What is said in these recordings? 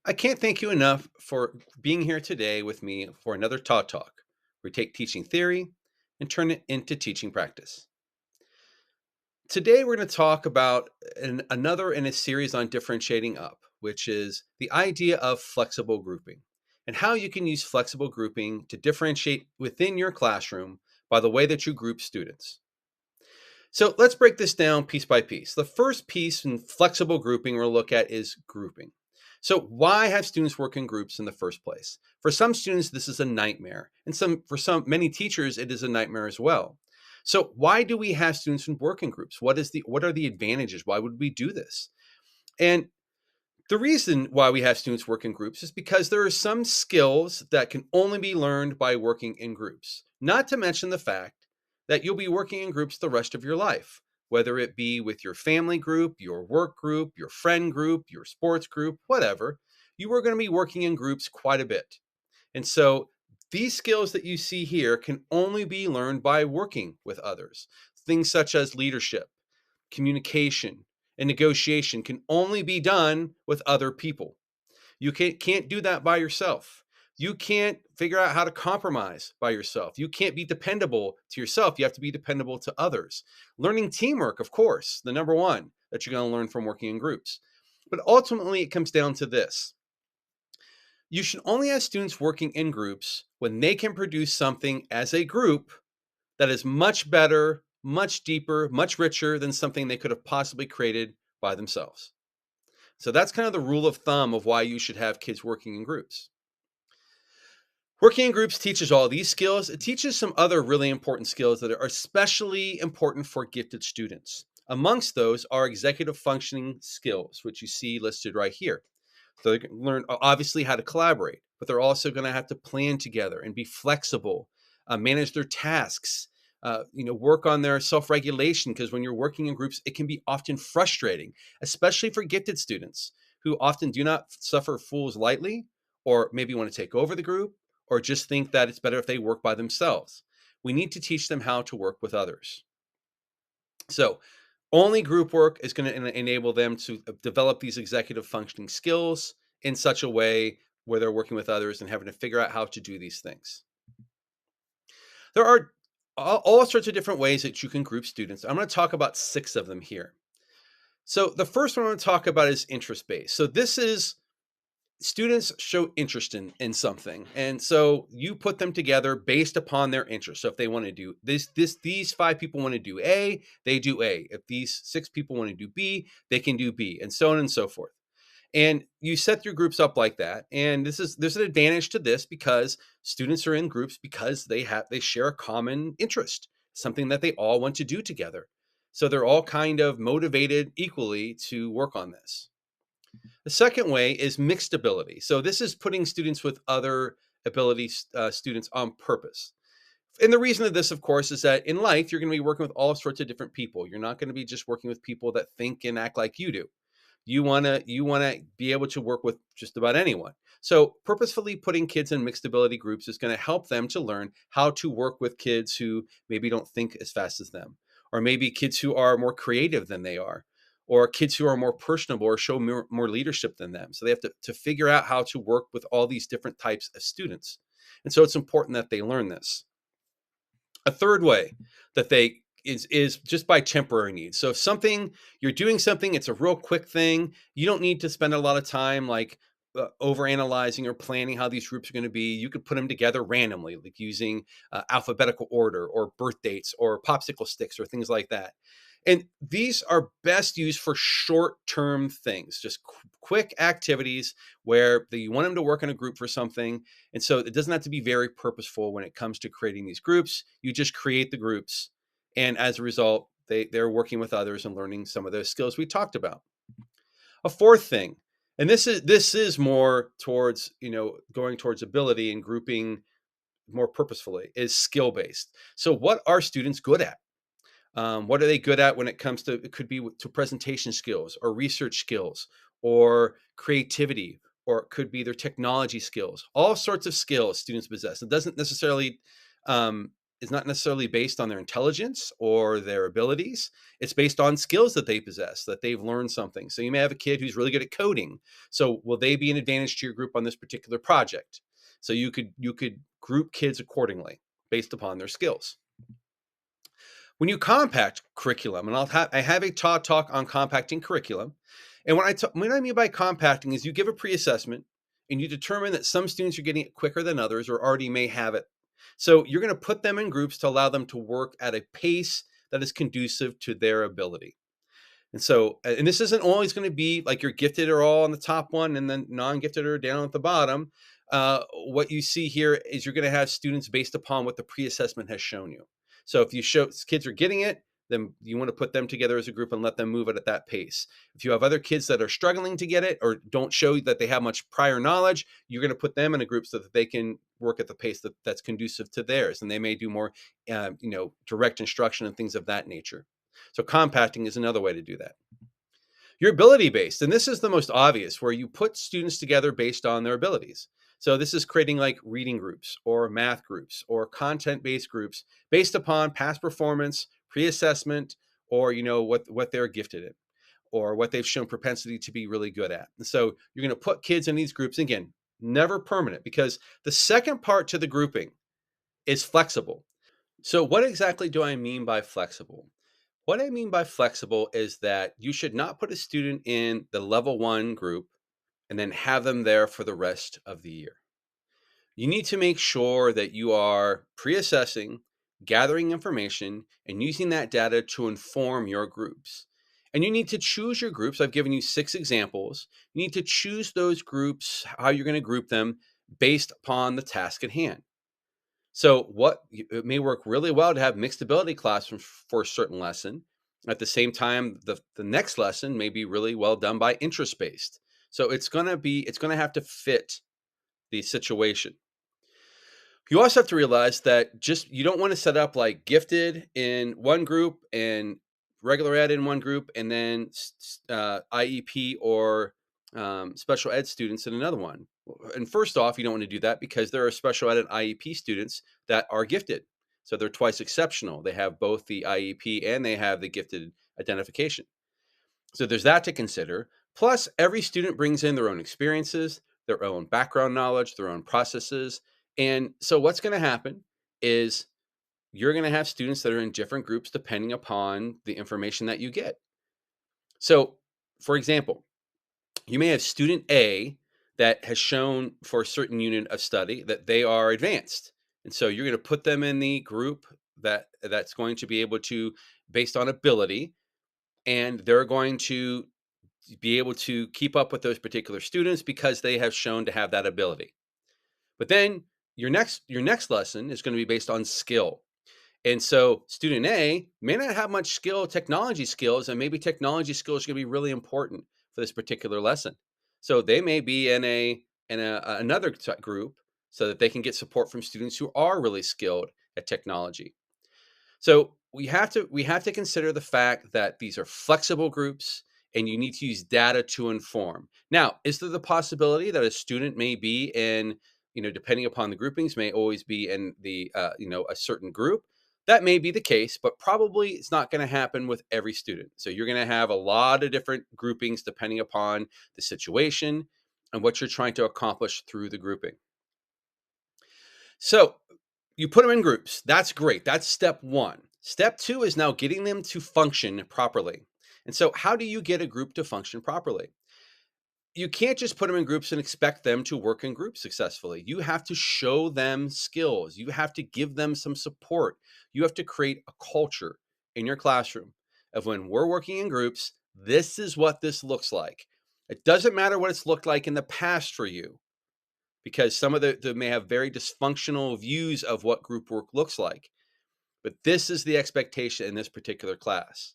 I can't thank you enough for being here today with me for another Todd Talk, where we take teaching theory and turn it into teaching practice. Today, we're going to talk about another in a series on differentiating up, which is the idea of flexible grouping and how you can use flexible grouping to differentiate within your classroom by the way that you group students. So let's break this down piece by piece. The first piece in flexible grouping we'll look at is grouping. So why have students work in groups in the first place? For some students, this is a nightmare. And for many teachers, it is a nightmare as well. So why do we have students work in groups? What are the advantages? Why would we do this? And the reason why we have students work in groups is because there are some skills that can only be learned by working in groups. Not to mention the fact that you'll be working in groups the rest of your life, whether it be with your family group, your work group, your friend group, your sports group, whatever. You are going to be working in groups quite a bit. And so these skills that you see here can only be learned by working with others. Things such as leadership, communication, and negotiation can only be done with other people. You can't do that by yourself. You can't figure out how to compromise by yourself. You can't be dependable to yourself. You have to be dependable to others. Learning teamwork, of course, the number one that you're going to learn from working in groups. But ultimately, it comes down to this. You should only have students working in groups when they can produce something as a group that is much better, much deeper, much richer than something they could have possibly created by themselves. So that's kind of the rule of thumb of why you should have kids working in groups. Working in groups teaches all these skills. It teaches some other really important skills that are especially important for gifted students. Amongst those are executive functioning skills, which you see listed right here. So they can learn obviously how to collaborate, but they're also going to have to plan together and be flexible, manage their tasks, work on their self-regulation. Because when you're working in groups, it can be often frustrating, especially for gifted students who often do not suffer fools lightly, or maybe want to take over the group, or just think that it's better if they work by themselves. We need to teach them how to work with others. So only group work is going to enable them to develop these executive functioning skills in such a way where they're working with others and having to figure out how to do these things. There are all sorts of different ways that you can group students. I'm going to talk about 6 of them here. So the first one I'm going to talk about is interest based. So this is students show interest in something, and so you put them together based upon their interest. So if they want to do these 5 people want to do A, they do A. If these 6 people want to do B, they can do B, and so on and so forth. And you set your groups up like that. And there's an advantage to this because students are in groups because they share a common interest, something that they all want to do together. So they're all kind of motivated equally to work on this. The second way is mixed ability. So this is putting students with other ability students on purpose. And the reason of this, of course, is that in life, you're going to be working with all sorts of different people. You're not going to be just working with people that think and act like you do. You want to be able to work with just about anyone. So purposefully putting kids in mixed ability groups is going to help them to learn how to work with kids who maybe don't think as fast as them, or maybe kids who are more creative than they are, or kids who are more personable or show more leadership than them. So they have to figure out how to work with all these different types of students. And so it's important that they learn this. A third way that they is just by temporary needs. So if you're doing something, it's a real quick thing. You don't need to spend a lot of time like over analyzing or planning how these groups are going to be. You could put them together randomly, like using alphabetical order or birth dates or popsicle sticks or things like that. And these are best used for short-term things, just quick activities where you want them to work in a group for something. And so it doesn't have to be very purposeful when it comes to creating these groups. You just create the groups. And as a result, they're working with others and learning some of those skills we talked about. A fourth thing, and this is more towards, going towards ability and grouping more purposefully, is skill based. So what are students good at? What are they good at when it comes to, it could be to presentation skills or research skills or creativity, or it could be their technology skills, all sorts of skills students possess. It doesn't necessarily is not necessarily based on their intelligence or their abilities. It's based on skills that they possess, that they've learned something. So you may have a kid who's really good at coding. So will they be an advantage to your group on this particular project? So you could group kids accordingly based upon their skills. When you compact curriculum, and I have a Todd talk on compacting curriculum. And what I mean by compacting is you give a pre-assessment and you determine that some students are getting it quicker than others or already may have it. So you're going to put them in groups to allow them to work at a pace that is conducive to their ability. And this isn't always going to be like you're gifted are all on the top one and then non-gifted are down at the bottom. What you see here is you're going to have students based upon what the pre-assessment has shown you. So if you show kids are getting it, then you want to put them together as a group and let them move it at that pace. If you have other kids that are struggling to get it or don't show that they have much prior knowledge, you're going to put them in a group so that they can work at the pace that's conducive to theirs, and they may do more, direct instruction and things of that nature. So compacting is another way to do that. You're ability based, and this is the most obvious, where you put students together based on their abilities. So this is creating like reading groups or math groups or content based groups based upon past performance, pre-assessment, or what they're gifted in or what they've shown propensity to be really good at. And so you're going to put kids in these groups, again, never permanent, because the second part to the grouping is flexible. So what exactly do I mean by flexible? What I mean by flexible is that you should not put a student in the level 1 group and then have them there for the rest of the year. You need to make sure that you are pre-assessing, gathering information, and using that data to inform your groups. And you need to choose your groups. I've given you 6 examples. You need to choose those groups, how you're going to group them based upon the task at hand. So it may work really well to have mixed ability classrooms for a certain lesson. At the same time, the next lesson may be really well done by interest based. So it's going to have to fit the situation. You also have to realize that you don't want to set up like gifted in one group and regular ed in one group, and then IEP or special ed students in another one. And first off, you don't want to do that because there are special ed and IEP students that are gifted. So they're twice exceptional. They have both the IEP and they have the gifted identification. So there's that to consider. Plus, every student brings in their own experiences, their own background knowledge, their own processes. And so what's going to happen is you're going to have students that are in different groups depending upon the information that you get. So, for example, you may have student A that has shown for a certain unit of study that they are advanced. And so you're going to put them in the group that's going to be able to, based on ability, and they're going to be able to keep up with those particular students because they have shown to have that ability. But then your next lesson is going to be based on skill. And so student A may not have much technology skills, and maybe technology skills are going to be really important for this particular lesson. So they may be in another group so that they can get support from students who are really skilled at technology. So we have to consider the fact that these are flexible groups and you need to use data to inform. Now, is there the possibility that a student may be in, depending upon the groupings, may always be in the, a certain group? That may be the case, but probably it's not going to happen with every student. So you're going to have a lot of different groupings depending upon the situation and what you're trying to accomplish through the grouping. So you put them in groups. That's great. That's step 1. Step 2 is now getting them to function properly. And so how do you get a group to function properly? You can't just put them in groups and expect them to work in groups successfully. You have to show them skills. You have to give them some support. You have to create a culture in your classroom of when we're working in groups, this is what this looks like. It doesn't matter what it's looked like in the past for you, because some of them may have very dysfunctional views of what group work looks like. But this is the expectation in this particular class.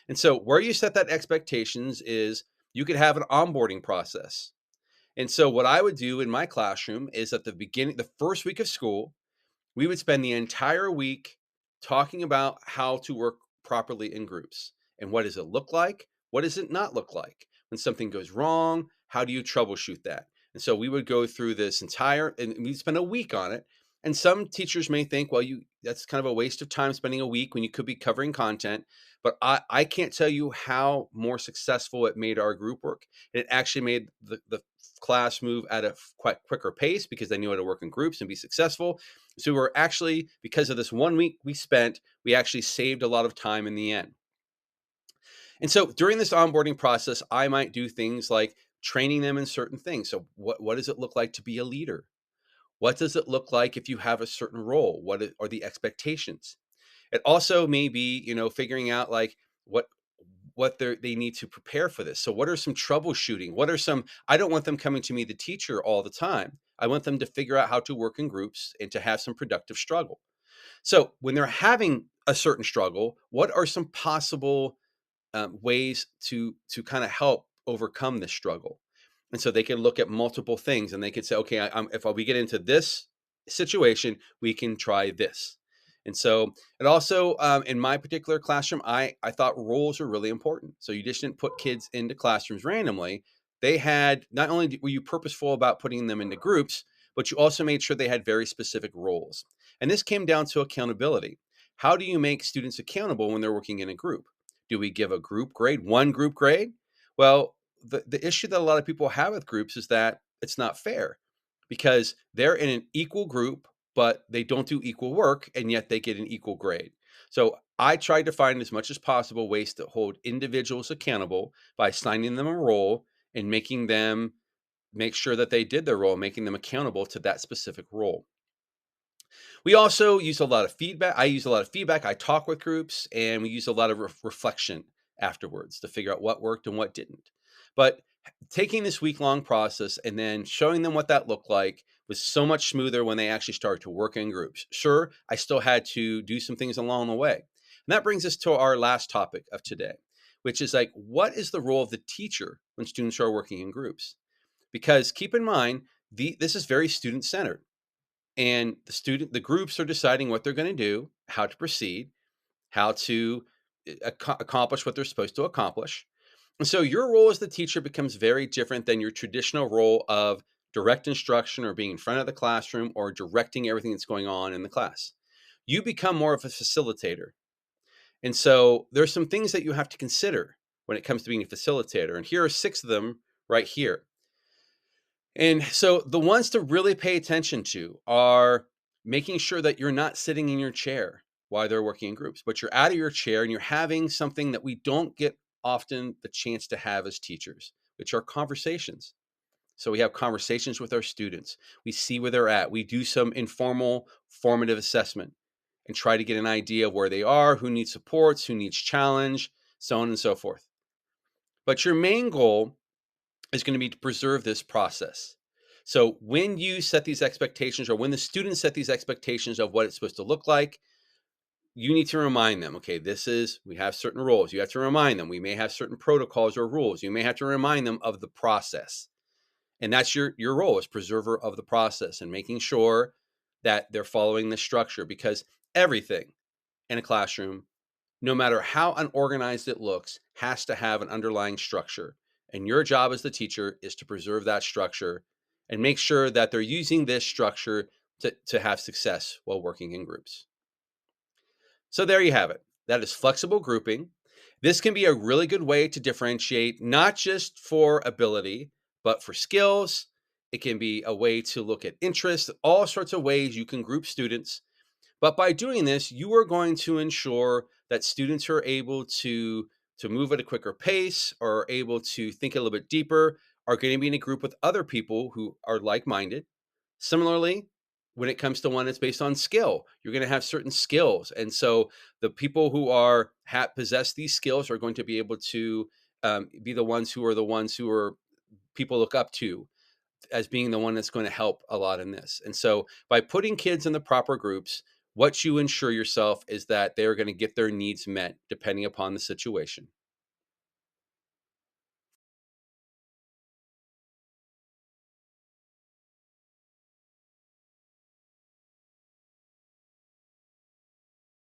And so where you set that expectations is you could have an onboarding process. And so what I would do in my classroom is at the first week of school, we would spend the entire week talking about how to work properly in groups. And what does it look like? What does it not look like? When something goes wrong, how do you troubleshoot that? And so we would go through this and we'd spend a week on it. And some teachers may think, well, you that's kind of a waste of time spending a week when you could be covering content. But I can't tell you how more successful it made our group work. It actually made the class move at a quite quicker pace because they knew how to work in groups and be successful. So we're actually, because of this 1 week we spent, we actually saved a lot of time in the end. And so during this onboarding process, I might do things like training them in certain things. So what does it look like to be a leader? What does it look like if you have a certain role? Are the expectations? It also may be, figuring out like what they need to prepare for this. So what are some troubleshooting? What are some I don't want them coming to me, the teacher, all the time. I want them to figure out how to work in groups and to have some productive struggle. So when they're having a certain struggle, what are some possible ways to kind of help overcome this struggle? And so they can look at multiple things and they could say, okay, if we get into this situation, we can try this. And so it also, in my particular classroom, I thought roles were really important. So you just didn't put kids into classrooms randomly. They had, not only were you purposeful about putting them into groups, but you also made sure they had very specific roles. And this came down to accountability. How do you make students accountable when they're working in a group? Do we give a group grade, one group grade? Well, the issue that a lot of people have with groups is that it's not fair because they're in an equal group, but they don't do equal work, and yet they get an equal grade. So I tried to find as much as possible ways to hold individuals accountable by assigning them a role and making them make sure that they did their role, making them accountable to that specific role. We also use a lot of feedback. I use a lot of feedback. I talk with groups and we use a lot of reflection afterwards to figure out what worked and what didn't. But taking this week-long process and then showing them what that looked like was so much smoother when they actually started to work in groups. Sure, I still had to do some things along the way. And that brings us to our last topic of today, which is like, what is the role of the teacher when students are working in groups? Because keep in mind, this is very student-centered, and the groups are deciding what they're going to do, how to proceed, how to accomplish what they're supposed to accomplish. And so your role as the teacher becomes very different than your traditional role of direct instruction or being in front of the classroom or directing everything that's going on in the class. You become more of a facilitator. And so there's some things that you have to consider when it comes to being a facilitator. And here are 6 of them right here. And so the ones to really pay attention to are making sure that you're not sitting in your chair while they're working in groups, but you're out of your chair and you're having something that we don't get often the chance to have as teachers, which are conversations. So we have conversations with our students. We see where they're at. We do some informal formative assessment and try to get an idea of where they are, who needs supports, who needs challenge, so on and so forth. But your main goal is going to be to preserve this process. So when you set these expectations, or when the students set these expectations of what it's supposed to look like, you need to remind them, okay, we have certain roles. You have to remind them, we may have certain protocols or rules. You may have to remind them of the process. And that's your role as preserver of the process and making sure that they're following the structure, because everything in a classroom, no matter how unorganized it looks, has to have an underlying structure. And your job as the teacher is to preserve that structure and make sure that they're using this structure to have success while working in groups. So there you have it. That is flexible grouping. This can be a really good way to differentiate, not just for ability, but for skills. It can be a way to look at interests, all sorts of ways you can group students. But by doing this, you are going to ensure that students are able to move at a quicker pace, or are able to think a little bit deeper, are going to be in a group with other people who are like-minded. Similarly, when it comes to one that's based on skill, you're going to have certain skills. And so the people who possess these skills are going to be able to be the ones who are people look up to as being the one that's going to help a lot in this. And so by putting kids in the proper groups, what you ensure yourself is that they are going to get their needs met depending upon the situation.